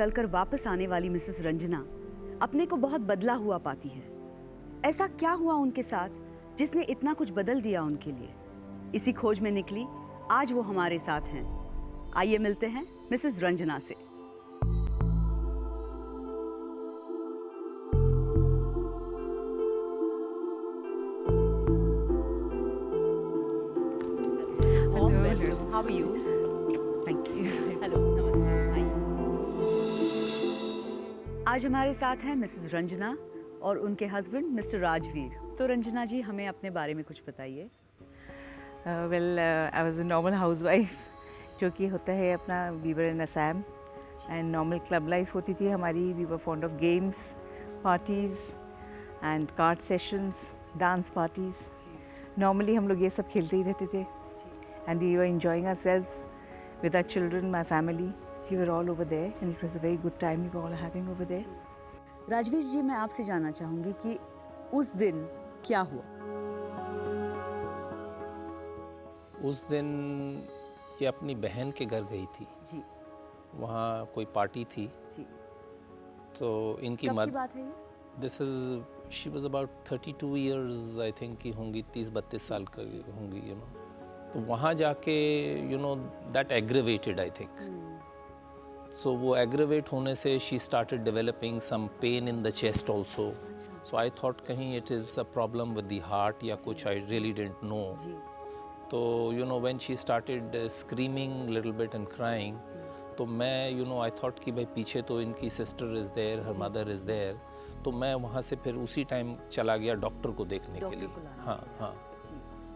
चलकर वापस आने वाली मिसेस रंजना अपने को बहुत बदला हुआ पाती है। ऐसा क्या हुआ उनके साथ जिसने इतना कुछ बदल दिया उनके लिए? इसी खोज में निकली आज वो हमारे साथ हैं। आइए मिलते हैं मिसेस रंजना से। How are you? Thank you. Hello, नमस्ते। आइए। आज हमारे साथ हैं मिसेस रंजना और उनके हस्बैंड मिस्टर राजवीर। तो रंजना जी, हमें अपने बारे में कुछ बताइए। I was a normal housewife, जो कि होता है अपना we were in Assam and normal club life होती थी हमारी. We were fond of games, parties and card sessions, dance parties. Normally हम लोग ये सब खेलते ही रहते थे. And we were enjoying ourselves with our children, my family. We were all over there and it was a very good time we were all having over there. Rajveer जी, मैं आपसे जानना चाहूँगी कि उस दिन क्या हुआ? उस दिन ये अपनी बहन के घर गई थी जी वहाँ कोई पार्टी थी जी। तो इनकी कब की बात है ये? This is she was about 32 years I think की होंगी, 30-32 साल की होंगी यू नो। तो वहाँ जाके you know that aggravated I think. So वो एग्रेवेट होने से she started developing some pain in the chest also. So I thought कहीं it is a problem with the heart या कुछ, आई रियली डिडंट नो। तो you know when she started screaming little bit and crying, तो मैं you know I thought कि भाई पीछे तो इनकी sister is there, her mother is there. तो मैं वहाँ से फिर उसी टाइम चला गया डॉक्टर को देखने के लिए। हाँ हाँ।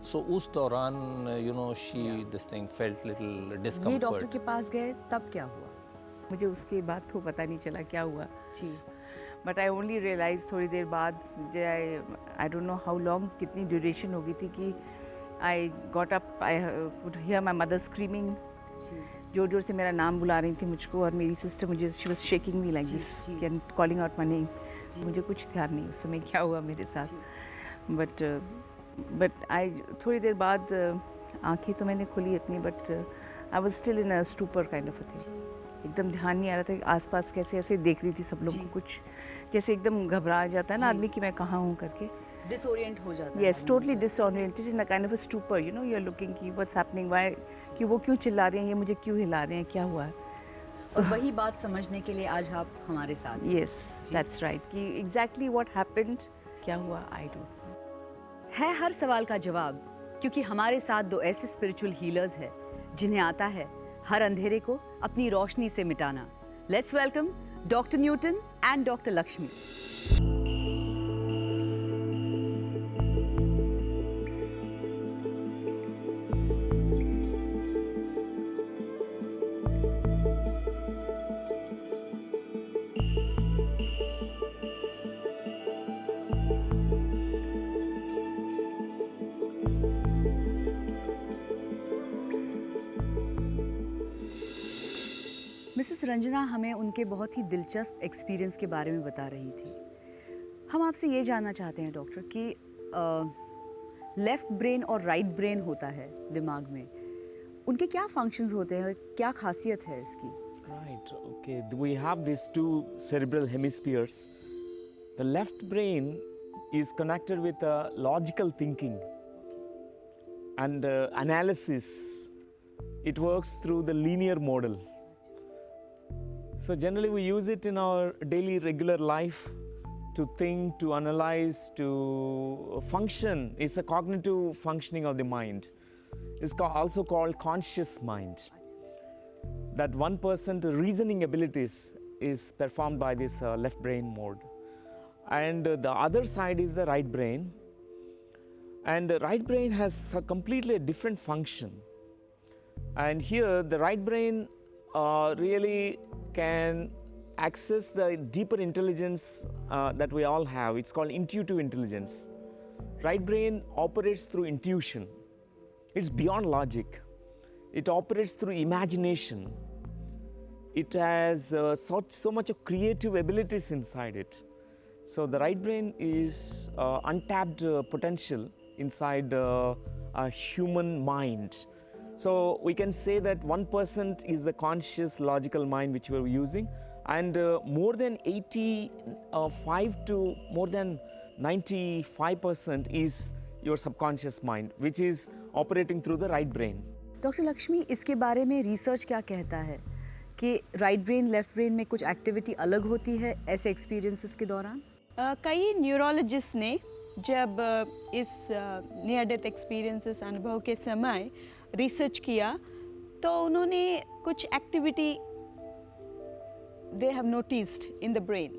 सो उस दौरान you know she this thing felt little discomfort. ये डॉक्टर के पास गए तब क्या हुआ? मुझे उसके बाद तो पता नहीं चला क्या हुआ. जी। बट आई ओनली रियलाइज थोड़ी देर बाद, आई डोंट नो हाउ लॉन्ग, कितनी ड्यूरेशन हो गई थी कि I got up, I could hear my mother screaming. जोर जोर से मेरा नाम बुला रही थी मुझको, और मेरी सिस्टर मुझे she was shaking me like this and calling out my name. मुझे कुछ ध्यान नहीं उस समय क्या हुआ मेरे साथ. बट आई थोड़ी देर बाद आंखें तो मैंने खुली इतनी, but I was still in a stupor kind of a thing. एकदम ध्यान नहीं आ रहा था कि आसपास कैसे ऐसे देख रही थी सब लोग को, कुछ जैसे एकदम घबरा जाता है ना आदमी कि मैं कहाँ हूँ करके. डिसोरिएंट हो जाता है। Yes, totally disoriented in a kind of a stupor. You know, you're looking कि what's happening, why, कि वो क्यों चिल्ला रहे हैं, ये मुझे क्यों हिला रहे हैं, क्या हुआ है. और वही बात समझने के लिए आज आप हमारे साथ हैं। Yes, that's right. कि exactly what happened, क्या हुआ, I don't know. है हर सवाल का जवाब, क्योंकि हमारे साथ दो ऐसे स्पिरिचुअल हीलर्स हैं जिन्हें आता है हर अंधेरे को अपनी रोशनी से मिटाना. Let's welcome doctor Newton and doctor Lakshmi. Mrs Ranjana हमें उनके बहुत ही दिलचस्प एक्सपीरियंस के बारे में बता रही थी. हम आपसे ये जानना चाहते हैं डॉक्टर कि लेफ़्ट ब्रेन और राइट ब्रेन होता है दिमाग में, उनके क्या फंक्शंस होते हैं, क्या खासियत है इसकी? Right, okay. We have these two cerebral hemispheres. The left brain is connected with logical thinking and analysis. It works through the linear model. So generally we use it in our daily regular life to think, to analyze, to function. It's a cognitive functioning of the mind. It's also called conscious mind. That 1% reasoning abilities is performed by this left brain mode. And the other side is the right brain. And the right brain has a completely different function. And here the right brain really can access the deeper intelligence that we all have. It's called intuitive intelligence. Right brain operates through intuition. It's beyond logic. It operates through imagination. It has so much of creative abilities inside it. So the right brain is untapped potential inside a human mind. So we can say that 1% is the conscious logical mind which we're using, And more than 85 to more than 95% is your subconscious mind, which is operating through the right brain. Doctor Lakshmi, इसके बारे में research क्या कहता है कि right brain left brain में कुछ activity अलग होती है ऐसे एक्सपीरियंसेस के दौरान? कई न्यूरोलॉजिस्ट ने जब इस नियर डेथ एक्सपीरियंसेस अनुभव के समय रिसर्च किया तो उन्होंने कुछ activity they have noticed in the brain,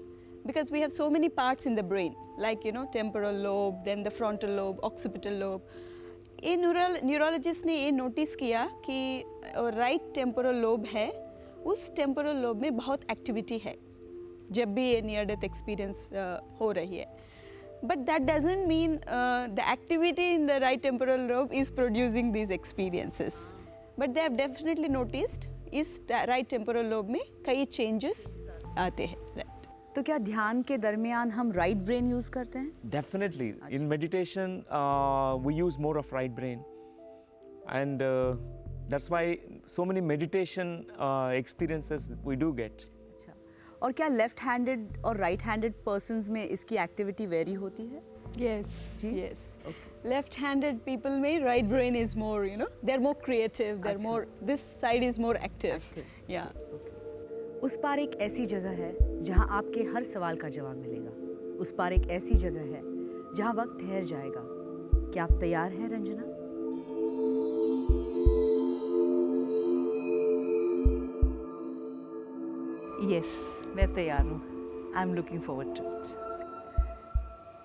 because we have so many parts in the brain, like temporal lobe, then the frontal lobe, occipital lobe. ये न्यूरोलॉजिस्ट ने ये नोटिस किया कि राइट टेम्पोरल लोब है, उस टेम्पोरल लोब में बहुत activity है जब भी ये नियर डेथ एक्सपीरियंस हो रही है. But that doesn't mean the activity in the right temporal lobe is producing these experiences, but they have definitely noticed इस राइट टेम्पोरल लोब में कई चेंजेस आते हैं. तो क्या ध्यान के दरमियान हम राइट ब्रेन यूज करते हैं? Definitely. In meditation, we use more of right brain. And that's why so many meditation experiences we do get. अच्छा, और क्या लेफ्ट हैंडेड और राइट हैंडेड पर्सन्स में इसकी एक्टिविटी वेरी होती है? Yes, जी? yes. Okay. Left-handed people में right brain is more, they're more creative, they're अच्छा. more, this side is more active. Active. Yeah. उस पार एक ऐसी जगह है जहां आपके हर सवाल का जवाब मिलेगा. उस पार एक ऐसी जगह है जहां वक्त ठहर जाएगा. क्या आप तैयार हैं रंजना? यस, मैं तैयार हूँ. I am looking forward to it.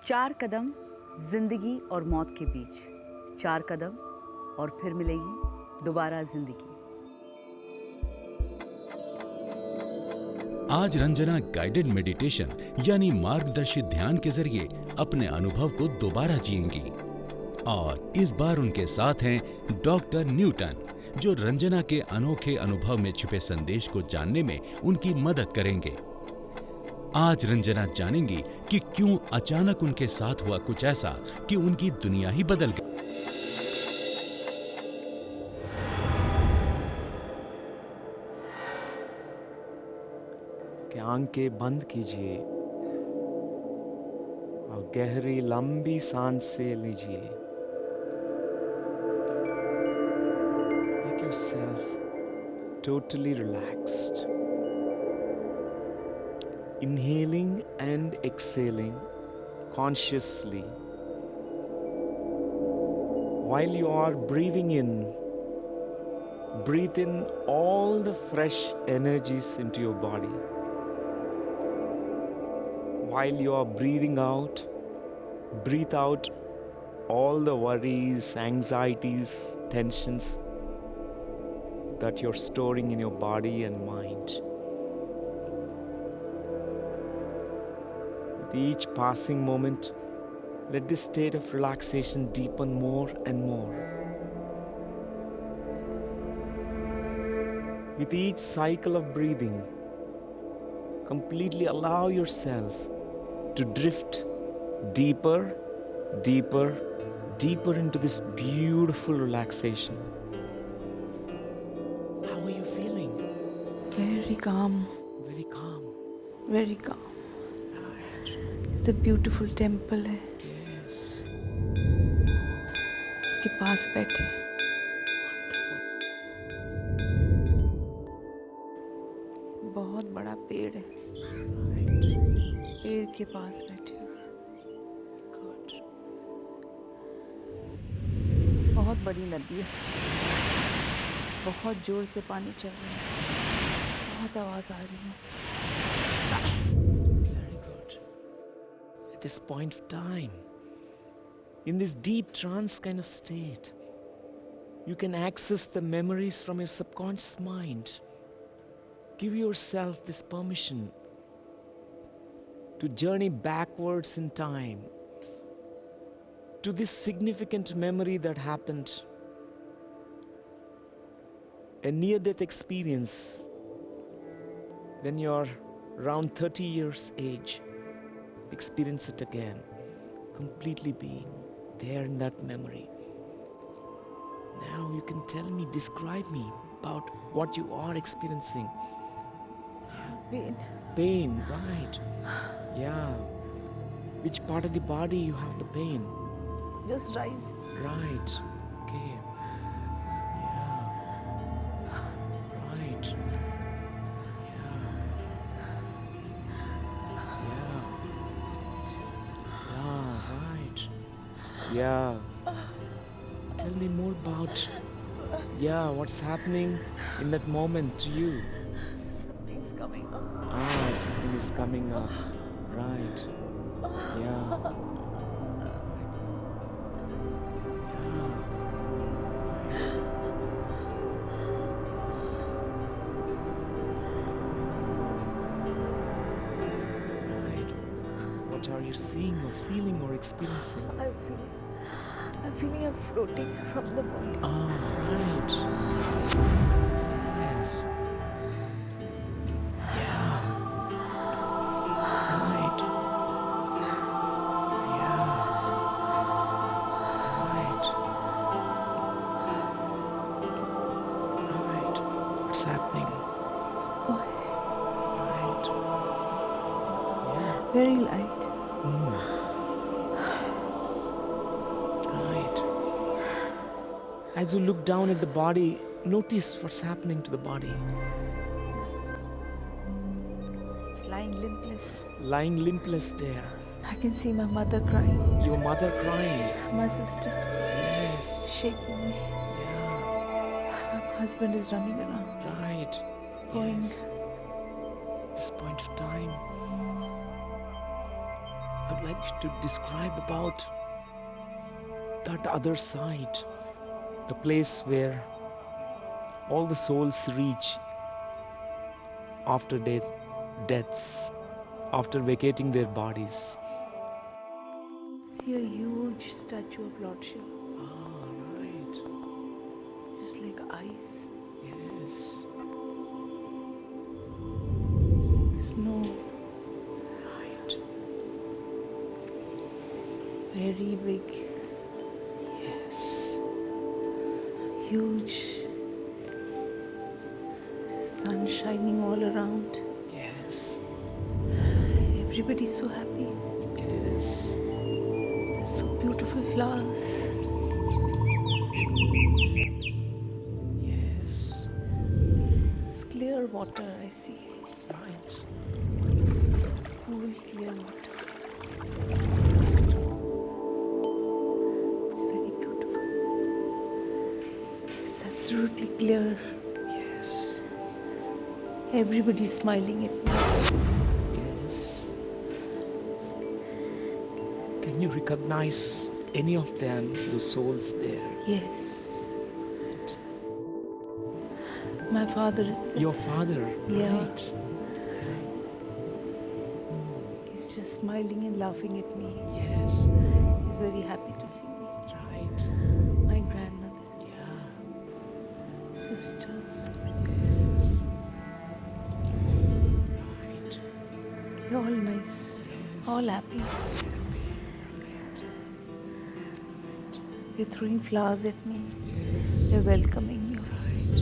4 कदम जिंदगी और मौत के बीच, 4 कदम और फिर मिलेगी दोबारा जिंदगी. आज रंजना गाइडेड मेडिटेशन यानी मार्गदर्शित ध्यान के जरिए अपने अनुभव को दोबारा जिएंगी. और इस बार उनके साथ हैं डॉक्टर न्यूटन, जो रंजना के अनोखे अनुभव में छिपे संदेश को जानने में उनकी मदद करेंगे. आज रंजना जानेंगी कि क्यों अचानक उनके साथ हुआ कुछ ऐसा कि उनकी दुनिया ही बदल गई. कि आंखें बंद कीजिए और गहरी लंबी सांसें लीजिए. Make yourself totally relaxed. Inhaling and exhaling consciously. While you are breathing in, breathe in all the fresh energies into your body. While you are breathing out, breathe out all the worries, anxieties, tensions that you're storing in your body and mind. With each passing moment, let this state of relaxation deepen more and more. With each cycle of breathing, completely allow yourself to drift deeper, deeper, deeper into this beautiful relaxation. How are you feeling? Very calm, Very calm. very calm. It's a beautiful temple है. Yes. उसके पास बैठे. बहुत बड़ा पेड़ है. पेड़ के पास बैठे. Good. बहुत बड़ी नदी है. बहुत जोर से पानी चल रहा है. बहुत आवाज आ रही है. Very good. At this point of time, in this deep trance kind of state, you can access the memories from your subconscious mind. Give yourself this permission to journey backwards in time to this significant memory that happened, a near-death experience when you're around 30 years age. Experience it again, completely being there in that memory. Now you can tell me, describe me about what you are experiencing. Pain. pain, right? Yeah. Which part of the body you have the pain? Just rise. Right. Okay. Yeah. Right. Yeah. Yeah. Yeah, right. Yeah. Tell me more about, yeah, what's happening in that moment to you? Something's coming up. Ah, something is coming up. Right. Yeah. Right. What are you seeing or feeling or experiencing? I'm feeling I'm floating from the body. Ah, right. Yes. Yeah. Right. Yeah. Right. Right. What's happening? Right. Yeah. Very light. Right. As you look down at the body, notice what's happening to the body. It's lying limpless. Lying limpless there. I can see my mother crying. Your mother crying. My sister Yes. shaking me. Yeah. My husband is running around. Right. Going. Yes. At this point of time, I'd like you to describe about that other side, the place where all the souls reach after deaths, after vacating their bodies. See a huge statue of Lord Shiva, Ah, right. just like ice, Yes. snow, Right. very big, Yes. huge, sun shining all around. Yes. Everybody's so happy. Yes. There's so beautiful flowers. Yes. It's clear water I see. Right. It's cool, clear water. It's very beautiful. It's absolutely clear. Yes. Everybody's smiling at me. Yes. Can you recognize any of them, the souls there? Yes. My father is there. Your father, Yeah. right? He's just smiling and laughing at me. Yes. He's very happy to see me. Right. My grandmother is Yeah. there. Sisters. Yes. Right. They're all nice. All happy. They're throwing flowers at me. Yes. They're welcoming me. Right.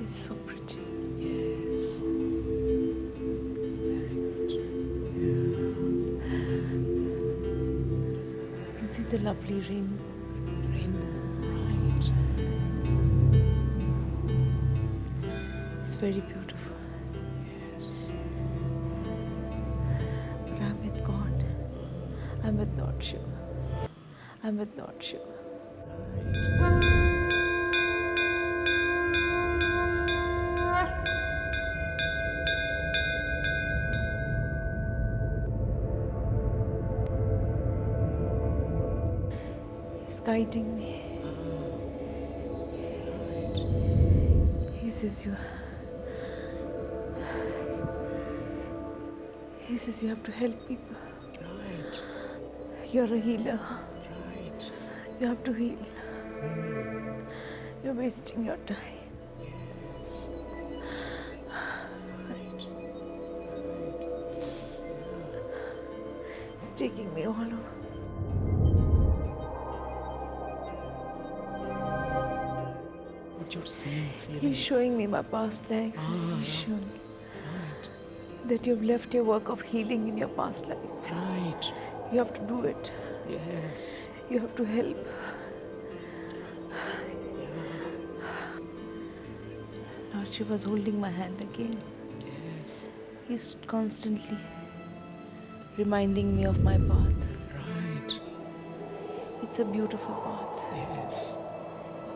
It's so pretty. Yes. Very good. I can see the lovely rainbow. Rainbow. Right. It's very beautiful. Yes. But I'm with God. I'm with Lord Shiva. I'm with Lord Shiva. He's guiding me. He says you have to help people. Right. You're a healer. Right. You have to heal. You're wasting your time. Yes. Right. It's taking me all over. What you're seeing, feeling. He's showing me my past life. Ah. He's showing me. that you've left your work of healing in your past life. Right. You have to do it. Yes. You have to help. Lord Shiva was holding my hand again. Yes. He's constantly reminding me of my path. Right. It's a beautiful path. Yes.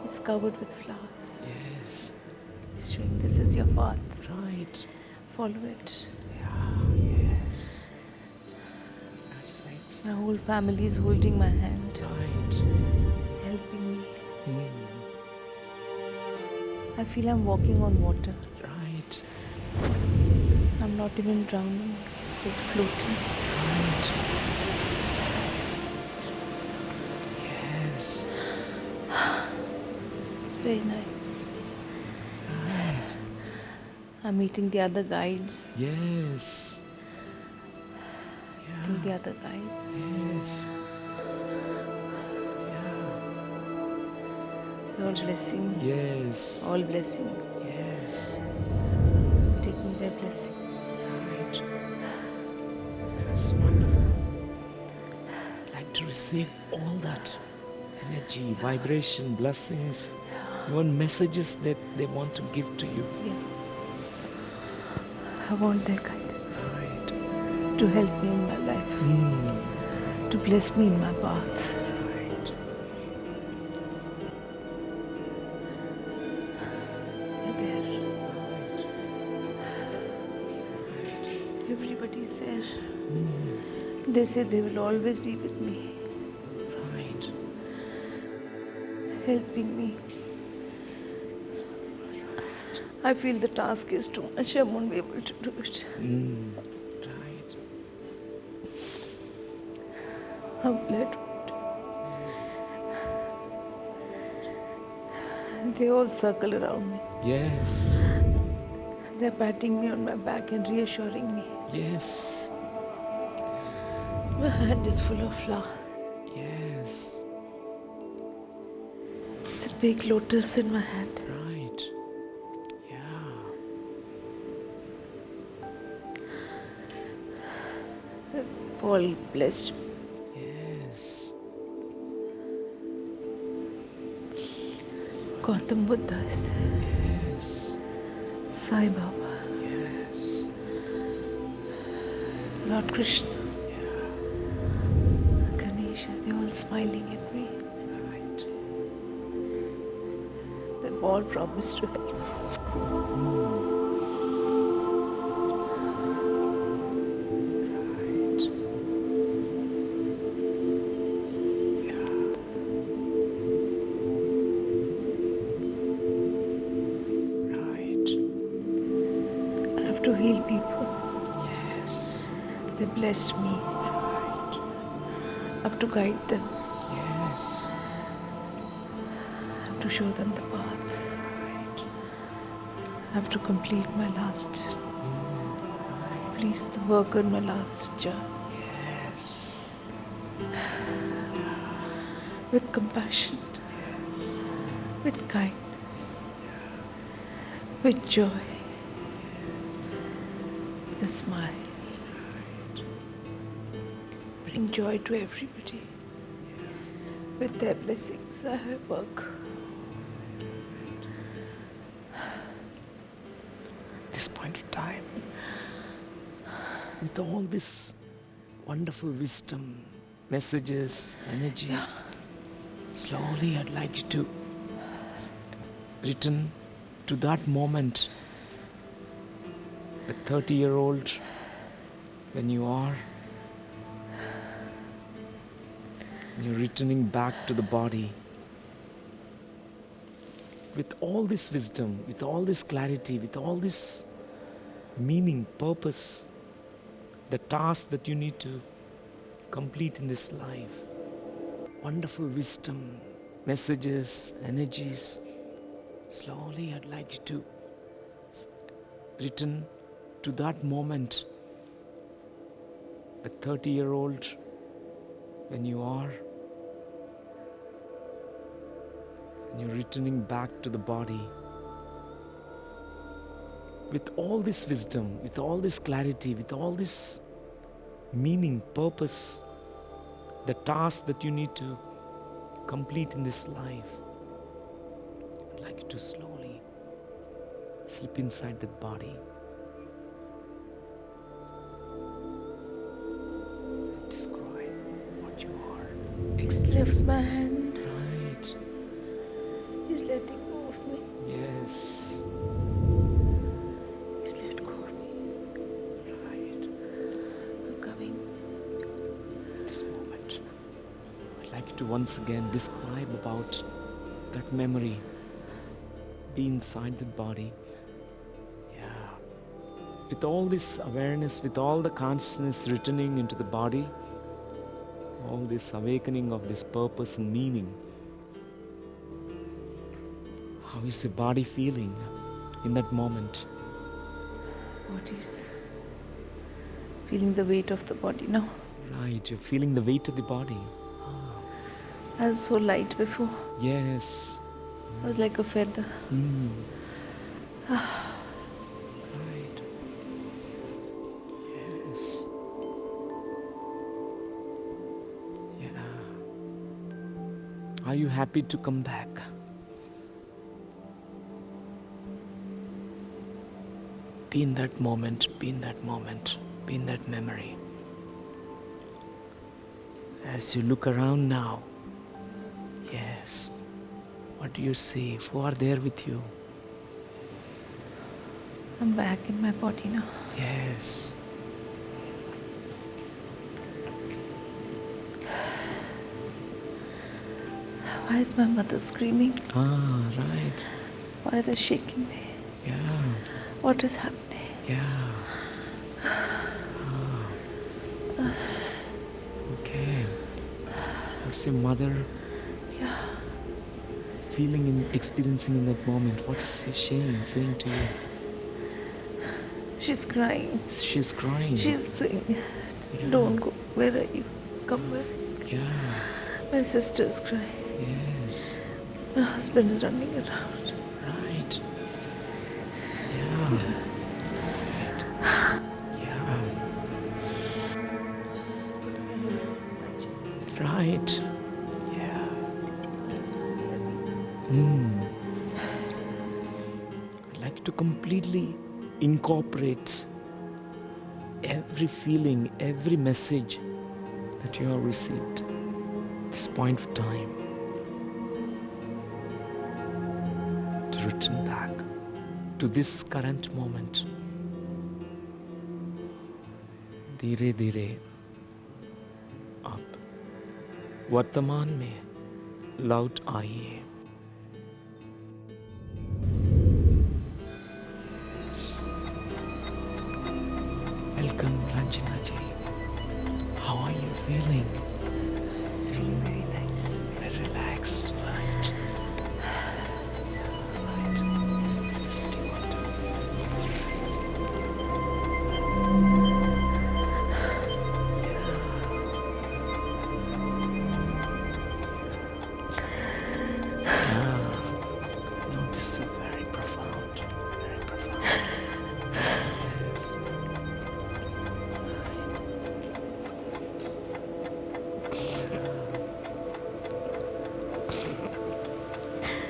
It's covered with flowers. Yes. He's showing this is your path. Right. Follow it. Yes. That's right. My whole family is holding my hand, Right. helping me. Mm. I feel I'm walking on water. Right. I'm not even drowning, just floating. Right. Yes. It's very nice. Right. I'm meeting the other guides. Yes. Meeting the other guides. Yes. They're all blessing me. Yes. All blessing. Yes. Taking their blessing. Right. That's wonderful. Like to receive all that energy, vibration, blessings, even messages that they want to give to you. Yeah. I want their guidance Right. to help me in my life, to bless me in my path. Right. They're there. Everybody's there. They say they will always be with me, Right. helping me. I feel the task is too much. I won't be able to do it. Right. I'm glad. They all circle around me. Yes. They're patting me on my back and reassuring me. Yes. My hand is full of flowers. Yes. It's a big lotus in my hand. Right. Yeah. All blessed me. Yes. Gautam Buddha is there. Yes. Sai Baba, Yes. Lord Krishna, Ganesha, they're all smiling at me. Right. They've all promised to help me. Right. Yeah. Right. I have to heal people. Yes. They blessed me. Right. I have to guide them. Yes. I have to show them the path. Right. I have to complete my last. Please the work on my last job Yes. with compassion, Yes. with kindness, with joy, with a smile. Bring joy to everybody. With their blessings, I work. This point of time, with all this wonderful wisdom, messages, energies, slowly I'd like you to return to that moment, the 30-year-old, when you are, you're returning back to the body. With all this wisdom, with all this clarity, with all this meaning, purpose, the task that you need to complete in this life, wonderful wisdom, messages, energies, slowly I'd like you to return to that moment, the 30-year-old, when you are, and you're returning back to the body. with all this wisdom, with all this clarity, with all this meaning, purpose, the task that you need to complete in this life, I'd like you to slowly slip inside that body. Describe what you are. Experience. Lift my hand. Right. He's letting go of me. Yes. He's let go of me. Right. I'm coming. This moment, I'd like you to once again describe about that memory. Be inside that body. Yeah. With all this awareness, with all the consciousness returning into the body, all this awakening of this purpose and meaning. How is your body feeling in that moment? Body's feeling the weight of the body now. Right, you're feeling the weight of the body. I was so light before. Yes. I was like a feather. Right. Yes. Yeah. Are you happy to come back? Be in that moment, be in that moment, be in that memory. As you look around now, yes, what do you see? Who are there with you? I'm back in my body now. Yes. Why is my mother screaming? Ah, right. Why are they shaking me? Yeah, What is happening? yeah. Ah. Okay. What's your mother Yeah. feeling and experiencing in that moment? What is she saying to you? She's crying. She's crying. She's saying, Yeah. don't go. Where are you? Come back. Yeah, My sister's crying. yes. My husband is running around. Right. Yeah. Yeah. Right. Yeah. I'd like to completely incorporate every feeling, every message that you have received at this point of time to return back to this current moment. धीरे धीरे आप वर्तमान में लौट आइए. Welcome, Ranjana ji. How are you feeling? Feeling very nice. Very relaxed, right? Right. Yes, do you want to? No, this is very profound. Very profound. Yes.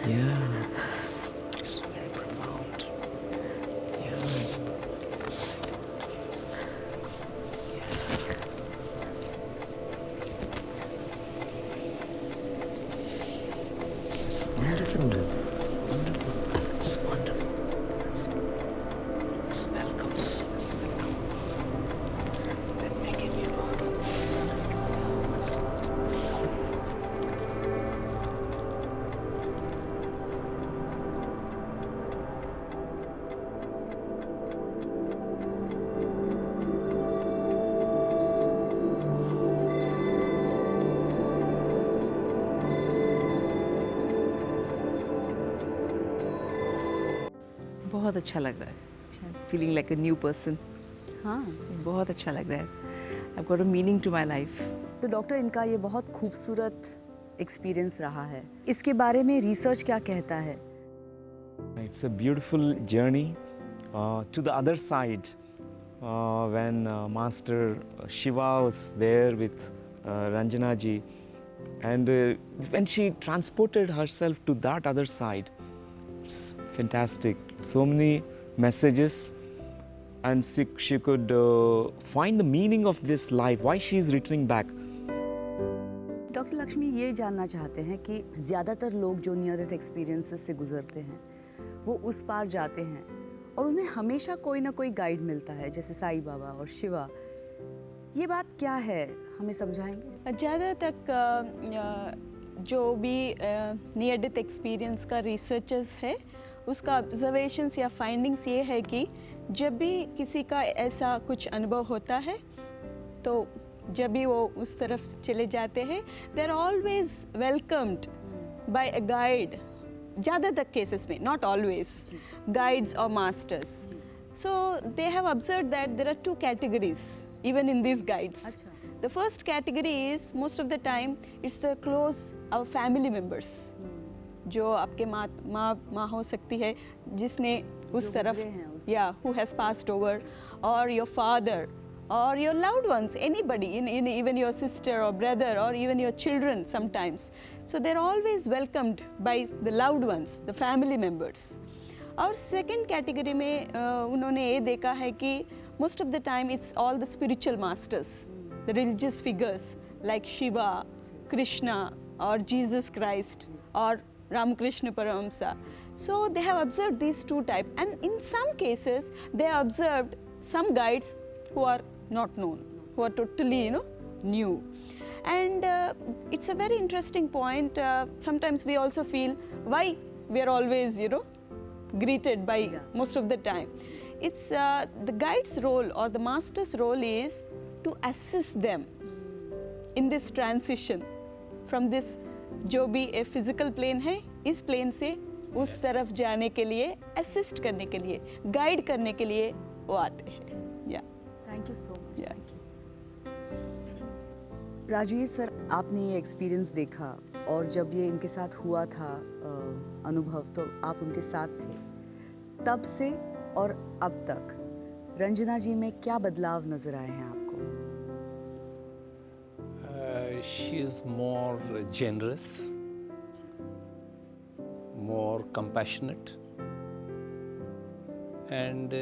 Yeah. It's very profound. Yes. It's wonderful. Wonderful. It's wonderful. It's welcome. It's welcome. Let me give you बहुत अच्छा लग रहा है. Feeling like a new person. हाँ. बहुत अच्छा लग रहा है. I've got a meaning to my life. तो डॉक्टर, इनका ये बहुत खूबसूरत एक्सपीरियंस रहा है. इसके बारे में रिसर्च क्या कहता है? It's a beautiful journey to the other side when Master Shiva was there with Ranjana ji, and when she transported herself to that other side, it's fantastic. So many messages, and she could find the meaning of this life, why she is returning back. Doctor Lakshmi ये जानना चाहते हैं कि ज़्यादातर लोग जो near death experiences से गुजरते हैं वो उस पार जाते हैं और उन्हें हमेशा कोई ना कोई गाइड मिलता है, जैसे साईं बाबा और शिवा। ये बात क्या है, हमें समझाएंगे? ज़्यादा तक जो भी नियर डेथ एक्सपीरियंस का रिसर्चर्स है उसका ऑब्जर्वेशंस या फाइंडिंग्स ये है कि जब भी किसी का ऐसा कुछ अनुभव होता है तो जब भी वो उस तरफ चले जाते हैं they are always welcomed by a guide, ज़्यादातर केसेस में, नॉट ऑलवेज, गाइड्स और masters. So they have observed that there are two categories even in these guides. The first category is most of the time it's the close our family members. जो आपके माँ हो सकती है जिसने उस तरफ, yeah, who has passed over, or your father, or your loved ones, anybody, in even your sister or brother, or even your children sometimes. So they're always welcomed by the loved ones, the family members. और second category में उन्होंने ये देखा है कि most of the time it's all the spiritual masters, the religious figures like Shiva, Krishna, or Jesus Christ, or Ramakrishna Paramahamsa. So they have observed these two types, and in some cases they have observed some guides who are not known, who are totally new. And it's a very interesting point. Sometimes we also feel why we are always greeted by most of the time. It's the guide's role or the master's role is to assist them in this transition from this जो भी a physical plane है, इस plane से उस तरफ जाने के लिए, assist करने के लिए, guide करने के लिए वो आते हैं. Yeah. Thank you so much. Yeah. Thank you. Rajveer sir, आपने ये एक्सपीरियंस देखा और जब ये इनके साथ हुआ था अनुभव, तो आप उनके साथ थे. तब से और अब तक रंजना जी में क्या बदलाव नजर आए हैं आपको? She is more generous, more compassionate, and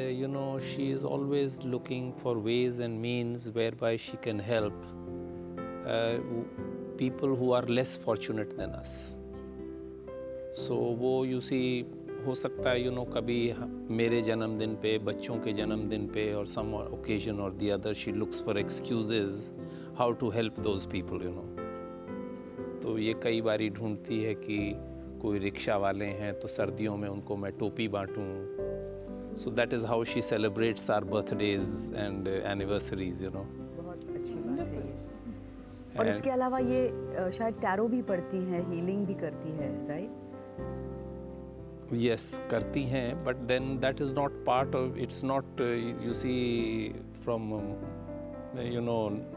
she is always looking for ways and means whereby she can help people who are less fortunate than us. So वो you see हो सकता है कभी मेरे जन्मदिन पे, बच्चों के जन्मदिन पे, और some occasion or the other she looks for excuses how to help those people. तो ये कई बारी ढूंढती है कि कोई रिक्शा वाले हैं तो सर्दियों में उनको मैं टोपी बांटूं. So that is how she celebrates our birthdays and anniversaries. बहुत अच्छी बात है ये. और इसके अलावा ये शायद टैरो भी पढ़ती हैं, हीलिंग भी करती है, राइट? Yes, करती हैं, but then that is not part of, it's not, you see, from,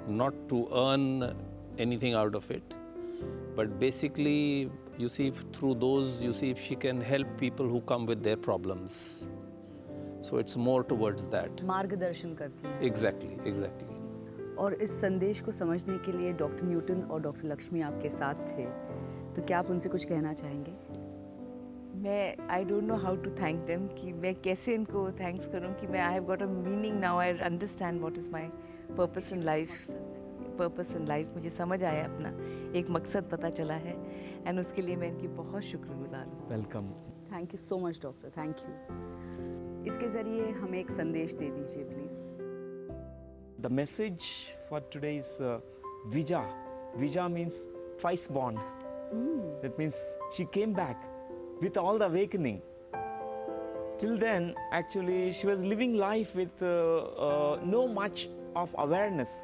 not to earn anything out of it, but basically, you see, through those, you see if she can help people who come with their problems. So it's more towards that. मार्गदर्शन करती हैं. Exactly, exactly. और इस संदेश को समझने के लिए डॉक्टर न्यूटन और डॉक्टर लक्ष्मी आपके साथ थे, तो क्या आप उनसे कुछ कहना चाहेंगे? मैं I don't know how to thank them, कि मैं कैसे इनको थैंक्स करूं कि मैं I have got a meaning now, I understand what is my purpose in life. मुझे समझ आया, अपना एक मकसद पता चला है, एंड उसके लिए मैं इनकी बहुत शुक्रगुजार हूँ. Welcome. Thank you so much doctor, thank you. इसके ज़रिए हमें एक संदेश दे दीजिए please. The message for today is Vija. Vija means twice born. That means she came back with all the awakening. Till then, actually, she was living life with no much of awareness.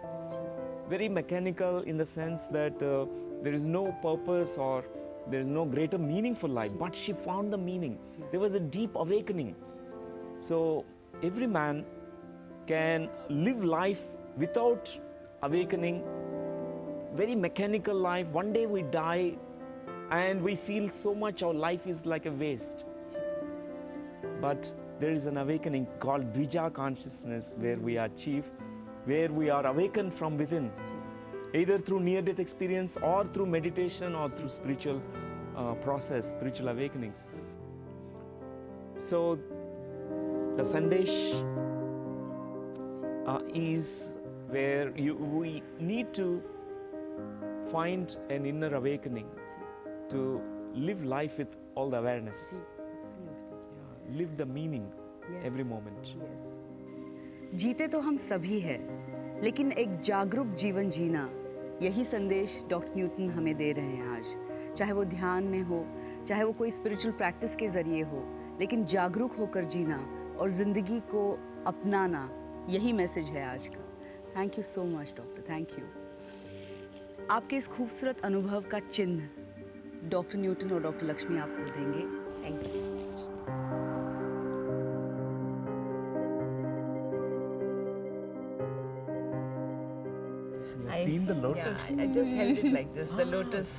Very mechanical in the sense that there is no purpose or there is no greater meaning for life. But she found the meaning. There was a deep awakening. So every man can live life without awakening, very mechanical life. One day we die and we feel so much our life is like a waste. But there is an awakening called Dvija consciousness, where we achieve, where we are awakened from within, either through near-death experience or through meditation or through spiritual process, spiritual awakenings. So the Sandesh is where we need to find an inner awakening to live life with all the awareness. Absolutely. Live the meaning Yes. every moment. Yes. जीते तो हम सभी हैं, लेकिन एक जागरूक जीवन जीना, यही संदेश डॉक्टर न्यूटन हमें दे रहे हैं आज। चाहे वो ध्यान में हो, चाहे वो कोई स्पिरिचुअल प्रैक्टिस के जरिए हो, लेकिन जागरूक होकर जीना और ज़िंदगी को अपनाना, यही मैसेज है आज का। Thank you so much doctor, thank you. आपके इस खूबसूरत अनुभव का चिन्ह डॉक्टर न्यूटन और डॉक्टर लक्ष्मी आपको देंगे। Thank you. Seen the lotus? Yeah, I just held it like this. The lotus.